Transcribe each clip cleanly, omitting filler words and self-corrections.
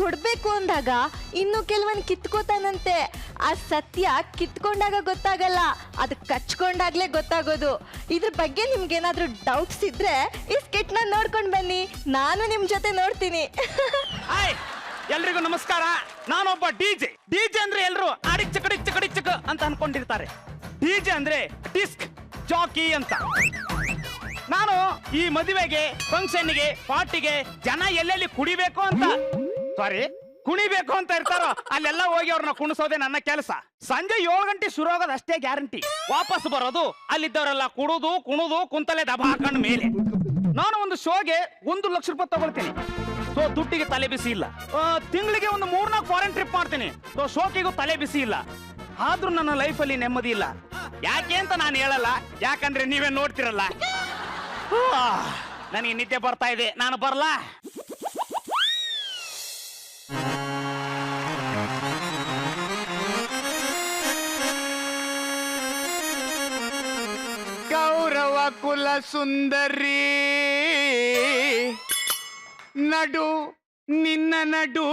ಕೊಡ್ಬೇಕು ಅಂದಾಗ ಇನ್ನು ಕೆಲವನ್ ಕಿತ್ಕೋತಾನಂತೆ. ಆ ಸತ್ಯ ಕಿತ್ಕೊಂಡಾಗ ಗೊತ್ತಾಗಲ್ಲ, ಅದು ಕಚ್ಕೊಂಡಾಗ್ಲೇ ಗೊತ್ತಾಗೋದು. ಇದ್ರ ಬಗ್ಗೆ ನಿಮ್ಗೇನಾದ್ರೂ ಡೌಟ್ಸ್ ಇದ್ರೆ ಈ ಸ್ಕಿಟ್ ನ ನೋಡ್ಕೊಂಡ್ ಬನ್ನಿ, ನಾನು ನಿಮ್ ಜೊತೆ ನೋಡ್ತೀನಿ. ಎಲ್ರಿಗೂ ನಮಸ್ಕಾರ. ನಾನೊಬ್ಬ ಡಿಜೆ. ಡಿಜೆ ಅಂದ್ರೆ ಎಲ್ರು ಅಡಿಕ್ ಚಕ ಅಂತ ಅನ್ಕೊಂಡಿರ್ತಾರೆ. ಡಿಜೆ ಅಂದ್ರೆ ಡಿಸ್ಕ್ ಜಾಕಿ ಅಂತ. ನಾನು ಈ ಮದುವೆಗೆ, ಫಂಕ್ಷನ್ಗೆ, ಪಾರ್ಟಿಗೆ ಜನ ಎಲ್ಲೆಲ್ಲಿ ಕುಡಿಬೇಕು ಅಂತ ಕುಣಿಬೇಕು ಅಂತ ಇರ್ತಾರೋ ಅಲ್ಲೆಲ್ಲ ಹೋಗಿ ಅವ್ರನ್ನ ಕುಣಿಸೋದೆ ನನ್ನ ಕೆಲಸ. ಸಂಜೆ 7 ಗಂಟೆ ಶುರು ಆಗೋದು ಅಷ್ಟೇ ಗ್ಯಾರಂಟಿ. ವಾಪಸ್ ಬರೋದು ಅಲ್ಲಿದ್ದವರೆಲ್ಲ ಕುಣುದು ಕುಂತಲೆ ದಬ ಹಾಕೊಂಡ ಮೇಲೆ. ನಾನು ಒಂದು ಶೋಗೆ 1 ಲಕ್ಷ ರೂಪಾಯಿ ತಗೊಳ್ತೀನಿ. ಸೊ ದುಡ್ಡಿಗೆ ತಲೆ ಬಿಸಿ ಇಲ್ಲ. ತಿಂಗಳಿಗೆ ಒಂದು 3-4 ಫಾರಿನ್ ಟ್ರಿಪ್ ಮಾಡ್ತೀನಿ. ಸೊ ಶೋಕಿಗೂ ತಲೆ ಬಿಸಿ ಇಲ್ಲ. ಆದ್ರೂ ನನ್ನ ಲೈಫಲ್ಲಿ ನೆಮ್ಮದಿ ಇಲ್ಲ. ಯಾಕೆ ಅಂತ ನಾನು ಹೇಳಲ್ಲ, ಯಾಕಂದ್ರೆ ನೀವೇ ನೋಡ್ತಿರಲ್ಲ. ನನಗೆ ನಿದ್ದೆ ಬರ್ತಾ ಇದೆ, ನಾನು ಬರಲಾ? ಗೌರವ ಕುಲ ಸುಂದರಿ ನಡು ನಿನ್ನ ನಡು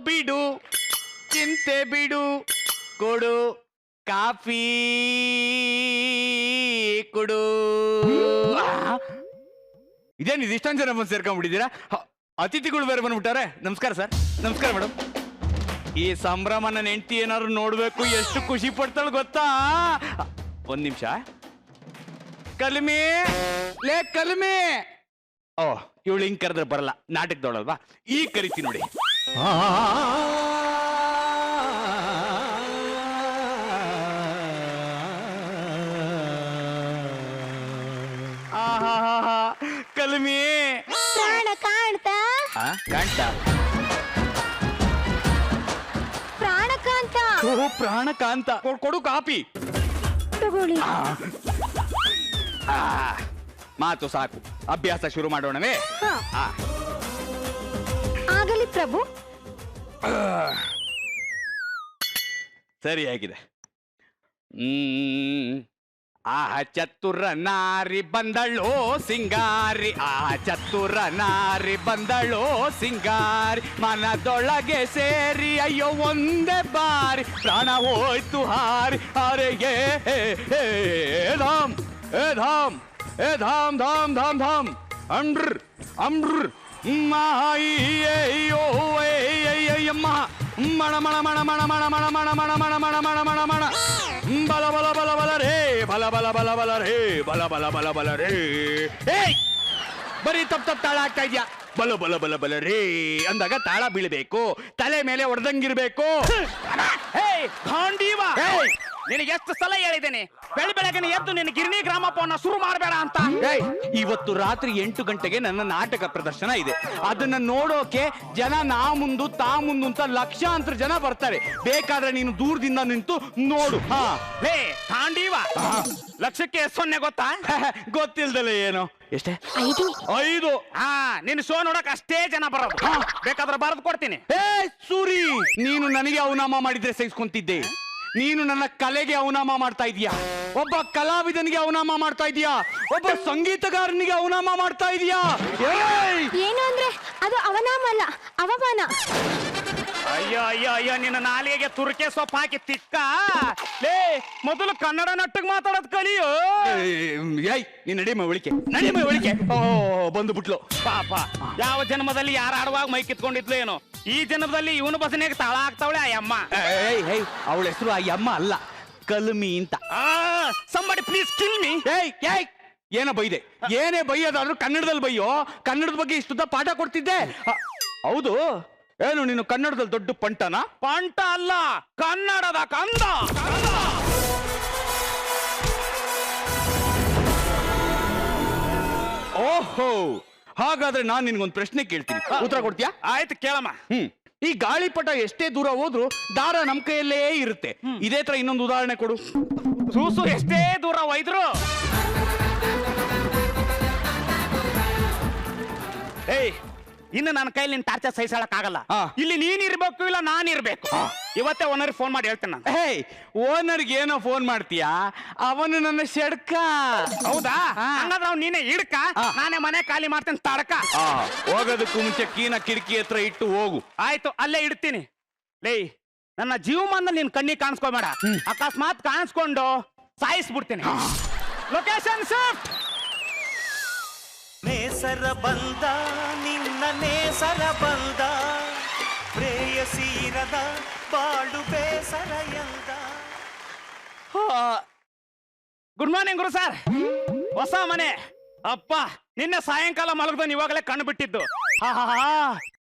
ಬಿಡು, ಚಿಂತೆ ಬಿಡು, ಕೊಡು ಕಾಫಿ ಕೊಡು. ಇದೇನು ಇಷ್ಟೊಂದು ಜನ ಬಂದು ಸೇರ್ಕೊಂಡ್ಬಿಟ್ಟಿದ್ದೀರಾ? ಅತಿಥಿಗಳು ಬೇರೆ ಬಂದ್ಬಿಟ್ಟಾರೆ. ನಮಸ್ಕಾರ ಸರ್. ನಮಸ್ಕಾರ ಮೇಡಮ್. ಈ ಸಂಭ್ರಮ ನನ್ನ ಹೆಂಡತಿ ಏನಾದ್ರು ನೋಡ್ಬೇಕು, ಎಷ್ಟು ಖುಷಿ ಪಡ್ತಾಳೆ ಗೊತ್ತಾ? 1 ನಿಮಿಷ. ಕಲ್ಮಿ ಲೇ ಕಲ್ಮಿ. ಓ, ಇವಳು ಹಿಂಗ್ ಕರೆದ್ರೆ ಬರಲ್ಲ, ನಾಟಕದವಳಲ್ವಾ? ಈಗ ಕರಿತೀನಿ ನೋಡಿ. ಕಲ್ಮಿ ಪ್ರಾಣ ಕಾಣ್ತಾ ಪ್ರಾಣಕಾಂತ. ಪ್ರಾಣಕಾಂತ ಕೊಡು ಕಾಪಿ ತಗೊಳ್ಳಿ. ಮಾತು ಸಾಕು, ಅಭ್ಯಾಸ ಶುರು ಮಾಡೋಣವೇ? ಆಗಲಿ ಪ್ರಭು. ಸರಿಯಾಗಿದೆ. ಚತುರ ನಾರಿ ಬಂದಳೋ ಸಿಂಗಾರಿ, ಚತುರ ನಾರಿ ಬಂದಳೋ ಸಿಂಗಾರಿ, ಮನದೊಳಗೆ ಸೇರಿ ಅಯ್ಯೋ ಒಂದೇ ಬಾರಿ ಪ್ರಾಣ ಹೋಯ್ತು ಹಾರಿ. ಅರೆ ಧಾಮ್ ಧಾಮ್ ಧಾಮ್ ಧಾಮ್ ಧಾಮ್ ಧಾಮ್ ಅಂಡ್ರ್ ಅಂಬ್ರ್ ಮಾಯ್ಯೋ ಅಯ್ಯಮ್ಮ ಮಣ ಮಣ ಮಣ ಮಣ ಮಣ ಮಣ ಮಣ ಮಣ ಮಣ ಮಣ ಮಣ ಮಣ ಮಣ ಬಲ ಬಲ ಬಲ ಬಲ ರೇ ಬಲ ಬಲ ಬಲ ಬಲ ರೇ ಬಲ ಬಲ ಬಲ ಬಲ ರೇ. ಬರೀ ತಪ್ಪ ತಾಳ ಆಗ್ತಾ ಇದ್ಯಾ? ಬಲ ಬಲ ಬಲ ಬಲ ರೇ ಅಂದಾಗ ತಾಳ ಬೀಳ್ಬೇಕು, ತಲೆ ಮೇಲೆ ಹೊಡೆದಂಗಿರ್ಬೇಕು. ನಿನಗೆ ಎಷ್ಟು ಸಲ ಹೇಳಿದ್ದೇನೆ, ಬೆಳಗ್ಗೆ ಎದ್ದು ನಿನ್ನ ಗಿರಣಿ ಗ್ರಾಮಪ್ಪವನ್ನ ಶುರು ಮಾಡಬೇಡ ಅಂತ. ಇವತ್ತು ರಾತ್ರಿ 8 ಗಂಟೆಗೆ ನನ್ನ ನಾಟಕ ಪ್ರದರ್ಶನ ಇದೆ. ಅದನ್ನ ನೋಡೋಕೆ ಜನ ನಾ ಮುಂದು ತಾ ಮುಂದು ಅಂತ ಲಕ್ಷಾಂತರ ಜನ ಬರ್ತಾರೆ. ಬೇಕಾದ್ರೆ ನೀನು ದೂರದಿಂದ ನಿಂತು ನೋಡು. ಹೇ ತಾಂಡೀವ, ಲಕ್ಷಕ್ಕೆ 0 ಗೊತ್ತಾ? ಗೊತ್ತಿಲ್ದಲ್ಲ ಏನು? ಎಷ್ಟೇ? 5. ನಿನ್ನ ಶೋ ನೋಡಕ್ ಅಷ್ಟೇ ಜನ ಬರೋದು. ಬೇಕಾದ್ರೆ ಬರೆದು ಕೊಡ್ತೀನಿ. ಸೂರಿ, ನೀನು ನನಗೆ ಅವನಾಮ ಮಾಡಿದ್ರೆ ಸಹಿಸ್ಕೊಂತಿದ್ದೆ. ನೀನು ನನ್ನ ಕಲೆಗೆ ಅವನಾಮ ಮಾಡ್ತಾ ಇದೀಯಾ, ಒಬ್ಬ ಕಲಾವಿದನಿಗೆ ಅವನಾಮ ಮಾಡ್ತಾ ಇದೀಯಾ, ಒಬ್ಬ ಸಂಗೀತಗಾರನಿಗೆ ಅವನಾಮ ಮಾಡ್ತಾ ಇದೀಯಾ. ಏನು ಅಂದ್ರೆ ಅದು ಅವನಾಮ ಅಲ್ಲ, ಅವಮಾನ. ಅಯ್ಯೋ ಅಯ್ಯೋ ಅಯ್ಯೋ, ನಿನ್ನ ನಾಲಿಗೆಗೆ ತುರ್ಕೆ ಸೊಪ್ಪು ಹಾಕಿ ತಿಕ್ಕ. ಲೇ, ಮೊದಲು ಕನ್ನಡ ನಟ್ಟಗ್ ಮಾತಾಡೋದ್ ಕಲಿಯೋ. ನೀನ್ ನಡಿಮ ಒಳಿಕೆ, ನಡಿಮ ಒಳಿಕೆ. ಬಂದು ಬಿಟ್ಲು ಪಾಪ. ಯಾವ ಜನ್ಮದಲ್ಲಿ ಯಾರು ಆಡುವಾಗ ಮೈ ಕಿತ್ಕೊಂಡಿದ್ಲು ಏನೋ, ಈ ಜನ್ಮದಲ್ಲಿ ಇವನು ಬಸನೆಗೆ ತಾಳ ಆಗ್ತಾವಳೆ ಆ ಅಮ್ಮ. ಅವಳ ಹೆಸರು ಆ ಅಮ್ಮ ಅಲ್ಲ, ಕಲ್ಮಿ ಅಂತ. Somebody please kill me. ಏನೋ ಬೈದೆ, ಏನೇ ಬೈಯೋದಾದ್ರೂ ಕನ್ನಡದಲ್ಲಿ ಬೈಯೋ. ಕನ್ನಡದ ಬಗ್ಗೆ ಇಷ್ಟುದ್ದ ಪಾಠ ಕೊಡ್ತಿದ್ದೆ. ಹೌದು, ಏನು ನೀನು ಕನ್ನಡದಲ್ಲಿ ದೊಡ್ಡ ಪಂಟನ? ಪಂಟ ಅಲ್ಲ, ಕನ್ನಡದ ಕಂದ. ಓಹೋ, ಹಾಗಾದ್ರೆ ನಾನು ನಿನ್ಗೊಂದು ಪ್ರಶ್ನೆ ಕೇಳ್ತೀನಿ, ಉತ್ತರ ಕೊಡ್ತೀಯಾ? ಆಯ್ತು, ಕೇಳಮ್ಮ. ಈ ಗಾಳಿಪಟ ಎಷ್ಟೇ ದೂರ ಹೋದ್ರು ದಾರ ನಮ್ ಕೈಯಲ್ಲೇ ಇರುತ್ತೆ. ಇದೇ ತರ ಇನ್ನೊಂದು ಉದಾಹರಣೆ ಕೊಡು. ಸೂಸು ಎಷ್ಟೇ ದೂರ ಒಯ್ದ್ರು ಇನ್ನು ನನ್ನ ಕೈಲಿ ನಿನ್ ಟಾರ್ಚರ್ ಸಹಿಸಕ್ ಆಗಲ್ಲ. ಇಲ್ಲಿ ನೀನ್ ಇರ್ಬೇಕು, ಇಲ್ಲ ನಾನ್ ಇರ್ಬೇಕು. ಇವತ್ತೇ ಓನರ್ ಫೋನ್ ಮಾಡಿ ಹೇಳ್ತೇನೆ ನಾನು. ಹೇಯ್, ಓನರ್ಗೆ ಏನೋ ಫೋನ್ ಮಾಡ್ತೀಯಾ? ಅವನು ನನ್ನ ಶೆಡ್ಕ. ಹೌದಾ? ಹಂಗಾದ್ರೆ ಅವ್ನು ನೀನೇ ಹಿಡ್ಕ, ನಾನೇ ಮನೆ ಖಾಲಿ ಮಾಡ್ತೇನೆ ತಡಕ. ಹೋಗೋದಕ್ಕೂ ಮುಂಚೆ ಕೀನ ಕಿಟಕಿ ಹತ್ರ ಇಟ್ಟು ಹೋಗು. ಆಯ್ತು, ಅಲ್ಲೇ ಇಡ್ತೀನಿ. ಲೇ, ನನ್ನ ಜೀವಮಾನ ನಿನ್ ಕಣ್ಣಿಗೆ ಕಾಣಿಸ್ಕೊಬೇಡ. ಅಕಸ್ಮಾತ್ ಕಾಣಿಸ್ಕೊಂಡು ಸಾಯಿಸ್ಬಿಡ್ತೀನಿ. Location shift. ನೇಸರ ಬಂದ ನಿನ್ನ ನೇಸರ ಬಂದ, ಪ್ರೇಯಸೀರದ ಬಾಳು ಬೇಸರ ಎಂದ. ಗುಡ್ ಮಾರ್ನಿಂಗ್ ಗುರು ಸರ್. ಹೊಸ ಮನೆ. ಅಪ್ಪ, ನಿನ್ನೆ ಸಾಯಂಕಾಲ ಮಲಗದ ಇವಾಗಲೇ ಕಣ್ಣು ಬಿಟ್ಟಿದ್ದು.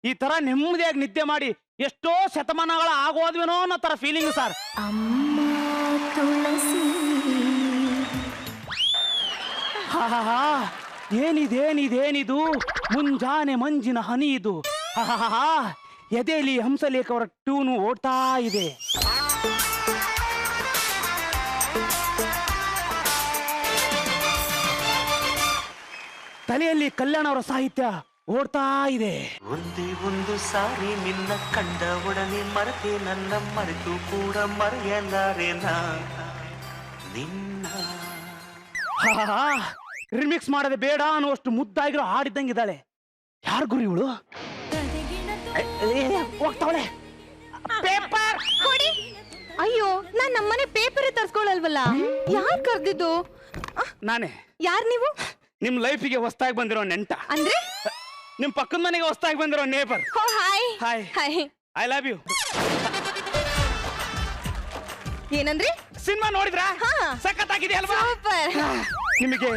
ಈ ತರ ನೆಮ್ಮದಿಯಾಗಿ ನಿದ್ದೆ ಮಾಡಿ ಎಷ್ಟೋ ಶತಮಾನಗಳ ಆಗೋದ್ವೇನೋ ಅನ್ನೋ ತರ ಫೀಲಿಂಗ್ ಸರ್. ಅಮ್ಮ ತುಳಸಿ. ಏನಿದೇನಿದು ಮುಂಜಾನೆ ಮಂಜಿನ ಹನಿ ಇದು. ಎದೆಯಲ್ಲಿ ಹಂಸಲೇಖ ಅವರ ಟ್ಯೂನು ಓಡ್ತಾ ಇದೆ. ತಲೆಯಲ್ಲಿ ಕಲ್ಯಾಣ ಅವರ ಸಾಹಿತ್ಯ ಓಡ್ತಾ ಇದೆ. ಒಂದೇ ಒಂದು ಸಾರಿ ನಿನ್ನ ಕಂಡ ಒಡನೆ ಮರೆತೆ ನನ್ನ ಮರೆತು ಕೂಡ ಮರೆಯಲಾರೆನ ನಿನ್ನ. ರಿಮಿಕ್ಸ್ ಮಾಡದೆ ಬೇಡ ಅನ್ನುವಷ್ಟು ಮುದ್ದಾಗಿರೋ ಹಾಡಿದ್ದಂಗಿದ್ದಾಳೆ. ಯಾರು ಗುರು ಇವಳು? ಹೋಗ್ತಾವಳೆ. ಪೇಪರ್ ಕೊಡಿ. ಅಯ್ಯೋ, ನಾನ್ ನಮ್ಮನೆ ಪೇಪರ್ ತರ್ಸ್ಕೊಳಲ್ವಲ್ಲ. ಯಾರ್ ಕರ್ದಿದ್ದು? ನಾನೇ. ಯಾರ್ ನೀವು? ನಿಮ್ ಲೈಫಿಗೆ ಹೊಸದಾಗಿ ಬಂದಿರೋ ನೆಂಟ. ಅಂದ್ರೆ ನಿಮ್ ಪಕ್ಕದ ಮನೆಗೆ ಹೊಸದಾಗಿ ಬಂದಿರೋ neighbour. Hi hi. Hi. I love you. ಏನಂದ್ರಿ? ಸಿನಿಮಾ ನೋಡಿದ್ರಾ? ಹಾ. ಸಖತ್ತಾಗಿದೆ ಅಲ್ವಾ? ಸೂಪರ್. ನಿಮಗೆ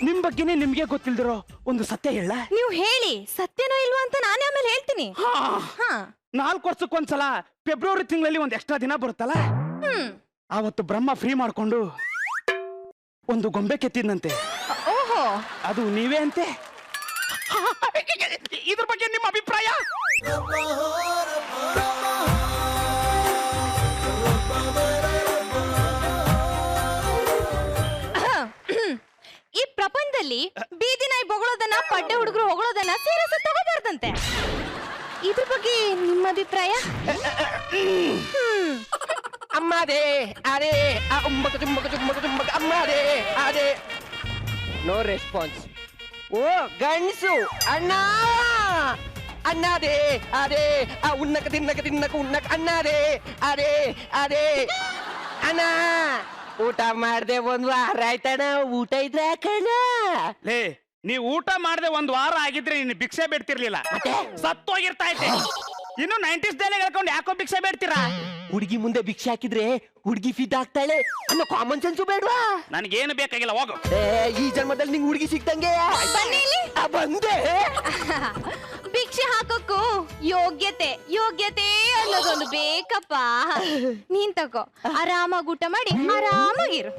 ನಿಮ್ ಬಗ್ಗೆನೇ ನಿಮ್ಗೆ ಗೊತ್ತಿಲ್ದಿರೋ ಒಂದು ಸತ್ಯ ಹೇಳ. ನೀವು ಹೇಳಿ, ಸತ್ಯನೋ ಇಲ್ವಾ ಅಂತ ನಾನೇ ಆಮೇಲೆ ಹೇಳ್ತೀನಿ. ಹಾ. 4 ವರ್ಷಕ್ಕೊಂದ್ಸಲ ಫೆಬ್ರವರಿ ತಿಂಗಳಲ್ಲಿ ಒಂದ್ ಎಕ್ಸ್ಟ್ರಾ ದಿನ ಬರುತ್ತಲ್ಲ, ಆವತ್ತು ಬ್ರಹ್ಮ ಫ್ರೀ ಮಾಡ್ಕೊಂಡು ಒಂದು ಗೊಂಬೆ ಕೆತ್ತಿದ್ನಂತೆ. ಓಹೋ, ಅದು ನೀವೇ ಅಂತೆ. ಇದ್ರ ಬಗ್ಗೆ ನಿಮ್ಮ ಅಭಿಪ್ರಾಯ? ಈ ಪ್ರಪಂಚದಲ್ಲಿ ಬೀದಿ ನಾಯಿ ಬೊಗಳೋದನ್ನ, ಪಡ್ಡೆ ಹುಡುಗರು ಹೊಗಳೋದನ್ನ ಸೀರಿಯಸ್ ತಗೋಬಾರ್ದಂತೆ. ಇದ್ರ ಬಗ್ಗೆ ನಿಮ್ಮ ಅಭಿಪ್ರಾಯ? ಅಮ್ಮದೇ ಅದೇ ಉಮ್ಮಕ ಚುಮ್ಮಕ ಚುಮ್ಮಕ ಚುಮ್ಮಕ ಅಮ್ಮದೇ ಅದೇ. No response. ಓ ಗಂಡ್ಸು ಅಣ್ಣ ಅಣ್ಣದೇ ಅದೇ ಉನ್ನಕ ತಿನ್ನಕ ತಿನ್ನಕ ಉನ್ನಕ ಅಣ್ಣದೇ ಅದೇ ಅದೇ. ಅಣ್ಣ ಊಟ ಮಾಡ್ದೆ 1 ವಾರ ಆಯ್ತಣ್ಣ. ಊಟ ಇದ್ರೆ ಕಣ. ಲೇ, ನೀವ್ ಊಟ ಮಾಡದೆ 1 ವಾರ ಆಗಿದ್ರೆ ನೀನು ಭಿಕ್ಷೆ ಬೇಡ್ತಿರ್ಲಿಲ್ಲ, ಸತ್ತೋಗಿರ್ತಾ ಇದ್ದೆ. ಇನ್ನು 90s ಡೇಲಿ ಹೇಳ್ಕೊಂಡು ಯಾಕೋ ಭಿಕ್ಷೆ ಬೇಡ್ತೀರಾ? ಹುಡುಗಿ ಮುಂದೆ ಭಿಕ್ಷೆ ಹಾಕಿದ್ರೆ ಹುಡುಗಿ ಫಿಟ್ ಆಗ್ತಾಳೆ ಅನ್ನೋ ಕಾಮನ್ ಸೆನ್ಸು ಬೇಡ್ವಾ? ನನಗೇನು ಬೇಕಾಗಿಲ್ಲ, ಹೋಗು. ಈ ಜನ್ಮದಲ್ಲಿ ನಿಂಗೆ ಹುಡುಗಿ ಸಿಕ್ತಂಗೆ. ಬನ್ನಿ ಇಲ್ಲಿ. ಬಂದೆ. ಭಿಕ್ಷೆ ಹಾಕೋಕ್ಕೂ ಯೋಗ್ಯತೆ ಅನ್ನೋದೊಂದು ಬೇಕಪ್ಪ. ನೀನ್ ತಗೋ, ಆರಾಮಾಗಿ ಊಟ ಮಾಡಿ ಆರಾಮಾಗಿರು.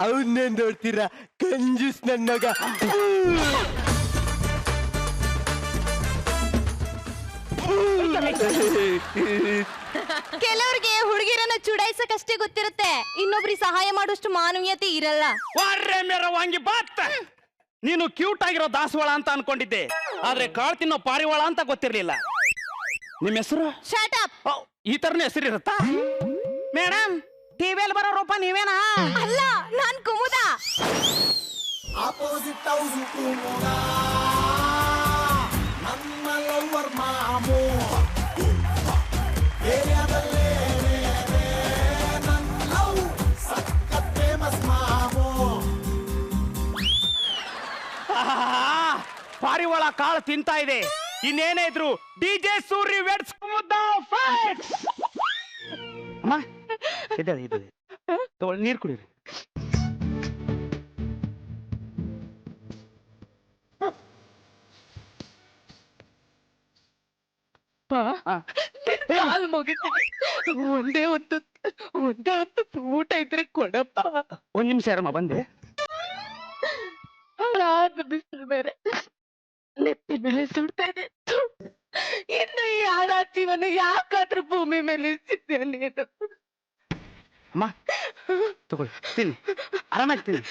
ಅವನ್ನೇ ನೋಡ್ತೀರಾ ಕಂಜೂಸ್ ನನ್ನ ಮಗ. ಕೆಲವ್ರಿಗೆ ಹುಡುಗಿರನ್ನ ಚುಡಾಯಿಸಕ್ಕಷ್ಟೇ ಗೊತ್ತಿರುತ್ತೆ, ಇನ್ನೊಬ್ರಿಗೆ ಸಹಾಯ ಮಾಡುವಷ್ಟು ಮಾನವೀಯತೆ ಇರಲ್ಲ. ವಾರ್ರೆ ಮೆರವಂಗಿ ಬಾತ್. ನೀನು ಕ್ಯೂಟ್ ಆಗಿರೋ ದಾಸವಾಳ ಅಂತ ಅನ್ಕೊಂಡಿದ್ದೆ, ಆದ್ರೆ ಕಾಳು ತಿನ್ನೋ ಪಾರಿವಾಳ ಅಂತ ಗೊತ್ತಿರ್ಲಿಲ್ಲ. ನಿಮ್ಮ ಹೆಸರು? Shot up. ಈ ತರನೇ ಹೆಸರಿರುತ್ತಾ? ಮೇಡಮ್, ಟಿವಿಯಲ್ಲಿ ಬರೋ ರೂಪ ನೀವೇನಾ? ಅಲ್ಲ, ನಾನ್ ಕುಮುದ. ಪಾರಿವಾಳ ಕಾಳು ತಿಂತಾ ಇದೆ. ಇನ್ನೇನೇ ಇದ್ರು DJ Suri weds Kumuda fight. ಅಮ್ಮ, ಇದು ತಗೊಳ್ಳಿ, ನೀರು ಕುಡೀರಿ. ಒಂದೇ ಒಂದು ಊಟ ಇದ್ರೆ ಕೊಡಪ್ಪ. 1 ನಿಮಿಷ ಇರಮ್ಮ, ಬಂದೆ. ಬಿಸಿಲು ಬೇರೆ ನೆತ್ತಿ ಮೇಲೆ ಸುಡ್ತಾ ಇದೆ. ಇನ್ನು ಈ ಹಾಳಾತೀವನ್ನ ಯಾಕಾದ್ರೂ ಭೂಮಿ ಮೇಲೆ ಇರ್ತಿದ್ದೆ ನೀನು? ಅಮ್ಮ ತಗೊಳ್ಳಿ, ತಿನ್ನಿ, ಆರಾಮಾಗಿ ತಿನ್ನಿ.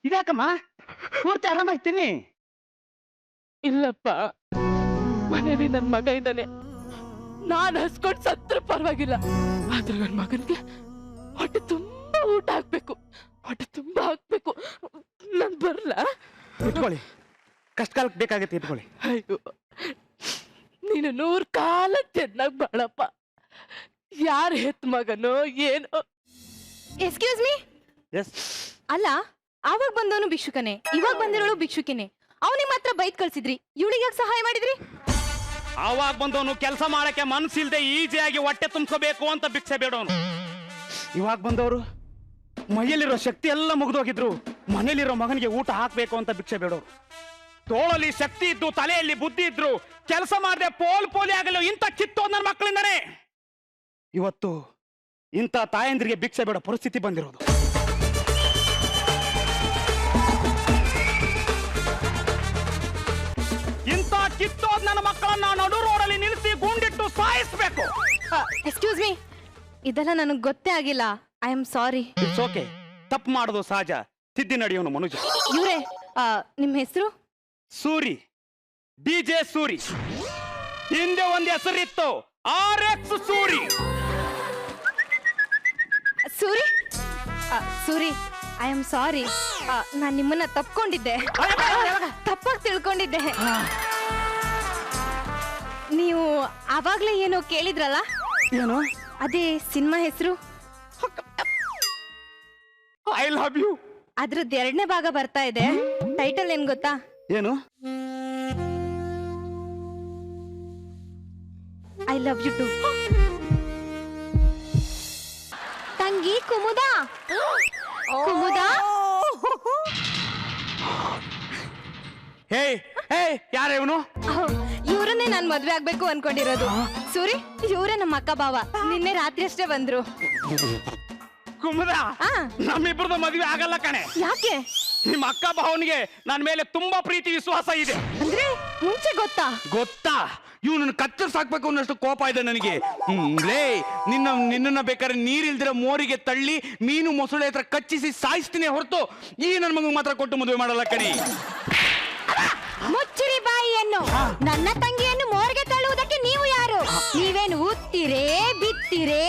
ಇದ್ಯಾಕಮ್ಮ ಪೂರ್ತಿ ಆರಾಮಾಯ್ತೀನಿ? ಇಲ್ಲಪ್ಪ, ಮನೇಲಿ ನನ್ ಮಗ ಇದ್ದಾನೆ. ನಾನ್ ಹಸ್ಕೊಂಡ್ ಸತ್ರ ಪರವಾಗಿಲ್ಲ, ಆದ್ರೆ ನನ್ ಮಗನ್ಗೆ ಹೊಟ್ಟೆ ತುಂಬಾ ಊಟ ಹಾಕ್ಬೇಕು, ಹೊಟ್ಟೆ ತುಂಬಾ ಹಾಕ್ಬೇಕು. ನಾನ್ ಬರ್ಲಾ? ಇಟ್ಕೊಳ್ಳಿ, ಕಷ್ಟ ಕಾಲಕ್ಕೆ ಬೇಕಾಗತ್ತೆ, ಇಟ್ಕೊಳ್ಳಿ. ಅಯ್ಯೋ, ನೀನು 100 ಕಾಲ ಚೆನ್ನಾಗ್ ಬಾಳಪ್ಪ. ಯಾರ್ ಹೆತ್ ಮಗನೋ ಏನೋ. Excuse me. ಎಸ್. ಅಲ್ಲ, ಆವಾಗ ಬಂದವನು ಭಿಕ್ಷುಕನೇ, ಇವಾಗ ಬಂದಿರೋಳು ಭಿಕ್ಷುಕಿನೇ. ಅವನಿಗೆ ಮಾತ್ರ ಬೈದ್ ಕಳ್ಸಿದ್ರಿ, ಇವಳಿಗೆ ಯಾಕೆ ಸಹಾಯ ಮಾಡಿದ್ರಿ? ಆವಾಗ ಬಂದವನು ಕೆಲಸ ಮಾಡಕ್ಕೆ ಮನ್ಸಿಲ್ದೆ ಈಸಿಯಾಗಿ ಹೊಟ್ಟೆ ತುಂಬಿಸಬೇಕು ಅಂತ ಭಿಕ್ಷೆ ಬೇಡವನು. ಇವಾಗ ಬಂದವರು ಮೈಯಲ್ಲಿರೋ ಶಕ್ತಿ ಎಲ್ಲ ಮುಗಿದೋಗಿದ್ರು, ಮನೇಲಿರೋ ಮಗನಿಗೆ ಊಟ ಹಾಕ್ಬೇಕು ಅಂತ ಭಿಕ್ಷೆ ಬೇಡೋರು. ತೋಳಲ್ಲಿ ಶಕ್ತಿ ಇದ್ದು ತಲೆಯಲ್ಲಿ ಬುದ್ಧಿ ಇದ್ರು ಕೆಲಸ ಮಾಡದೆ ಪೋಲಿ ಆಗಲು ಇಂಥ ಕಿತ್ತೋದ್ ನನ್ನ ಮಕ್ಕಳಿಂದನೇ ಇವತ್ತು ಇಂಥ ತಾಯಂದ್ರಿಗೆ ಭಿಕ್ಷೆ ಬೇಡ ಪರಿಸ್ಥಿತಿ ಬಂದಿರೋದು. ಇಂಥ ಕಿತ್ತೋದ್ ನನ್ನ ಮಕ್ಕಳನ್ನ ನಡು ರೋಡಲ್ಲಿ ನಿಲ್ಲಿಸಿ ಗುಂಡಿಟ್ಟು ಸಾಯಿಸ್ಬೇಕು. ಎಕ್ಸ್ಕ್ಯೂಸ್ ಮೀ, ಇದೆಲ್ಲ ನನಗೆ ಗೊತ್ತೇ ಆಗಿಲ್ಲ. I am sorry. It's okay, ತಪ್ಪು ಮಾಡೋದು ಸಹಜ, ತಿದ್ದಿ ನಡೆಯೋನು ಮನುಜ. ಇವ್ರೆ, ನಿಮ್ಮ ಹೆಸರು? ಸೂರಿ, DJ ಸೂರಿ. ಹಿಂದೆ ಒಂದು ಹೆಸರಿತ್ತು, RX Suri. Suri? Suri, I am sorry. ನಾನು ನಿಮ್ಮನ್ನ ತಪ್ಕೊಂಡಿದ್ದೆ, ತಪ್ಪಾಗಿ ತಿಳ್ಕೊಂಡಿದ್ದೆ. ನೀವು ಆವಾಗ್ಲೇ ಏನೋ ಕೇಳಿದ್ರಲ್ಲ, ಏನು? ಅದೇ ಸಿನಿಮಾ ಹೆಸರು? I love you. ಅದ್ರದ್ದು 2ನೇ ಭಾಗ ಬರ್ತಾ ಇದೆ. ಟೈಟಲ್ ಏನ್ ಗೊತ್ತಾ? ಏನು? I love you too. ತಂಗಿ ಕುಮುದ, ಕುಮುದ. ಹೇ ಹೇ, ಯಾರ ಇವನು? ಇವ್ರನ್ನೇ ನಾನ್ ಮದ್ವೆ ಆಗ್ಬೇಕು ಅನ್ಕೊಂಡಿರೋದು. ಸೂರಿ, ಇವ್ರೇ ನಮ್ಮ ಅಕ್ಕ ಬಾವ. ನಿನ್ನೆ ರಾತ್ರಿ ಅಷ್ಟೇ ಬಂದ್ರು. ಕುಮುದ, ನಮ್ಮಿಬ್ರದ್ದು ಮದುವೆ ಆಗಲ್ಲ ಕಣೆ. ಯಾಕೆ? ನಿಮ್ಮ ಅಕ್ಕ ಭಾವನಿಗೆ ನನ್ನ ಮೇಲೆ ತುಂಬಾ ಪ್ರೀತಿ ವಿಶ್ವಾಸ ಇದೆ. ಅಂದ್ರೆ ಮುಂಚೆ ಗೊತ್ತಾ? ಗೊತ್ತಾ? ಇವನನ್ನ ಕತ್ತರಿಸಿ ಹಾಕ್ಬೇಕು ಅನ್ನೋಷ್ಟು ಕೋಪ ಇದೆ ನನಗೆ. ಲೇ, ನಿನ್ನನ್ನ ಬೇಕಾದ್ರೆ ನೀರಿಲ್ದಿರ ಮೋರಿಗೆ ತಳ್ಳಿ ಮೀನು ಮೊಸಳೆ ಹತ್ರ ಕಚ್ಚಿಸಿ ಸಾಯಿಸ್ತೀನಿ ಹೊರತು ಈ ನನ್ನ ಮಗ ಮಾತ್ರ ಕೊಟ್ಟು ಮದುವೆ ಮಾಡಲ್ಲ ಕಣಿ. ಮುಚ್ಚಿರಿ ಬಾಯಿಯನ್ನು. ನನ್ನ ತಂಗಿಯನ್ನು ಮೋರ್ಗೆ ತಳ್ಳುವುದಕ್ಕೆ ನೀವು ಯಾರು? ನೀವೇನು ಉತ್ತೀರೇ, ಬಿತ್ತೀರೇ,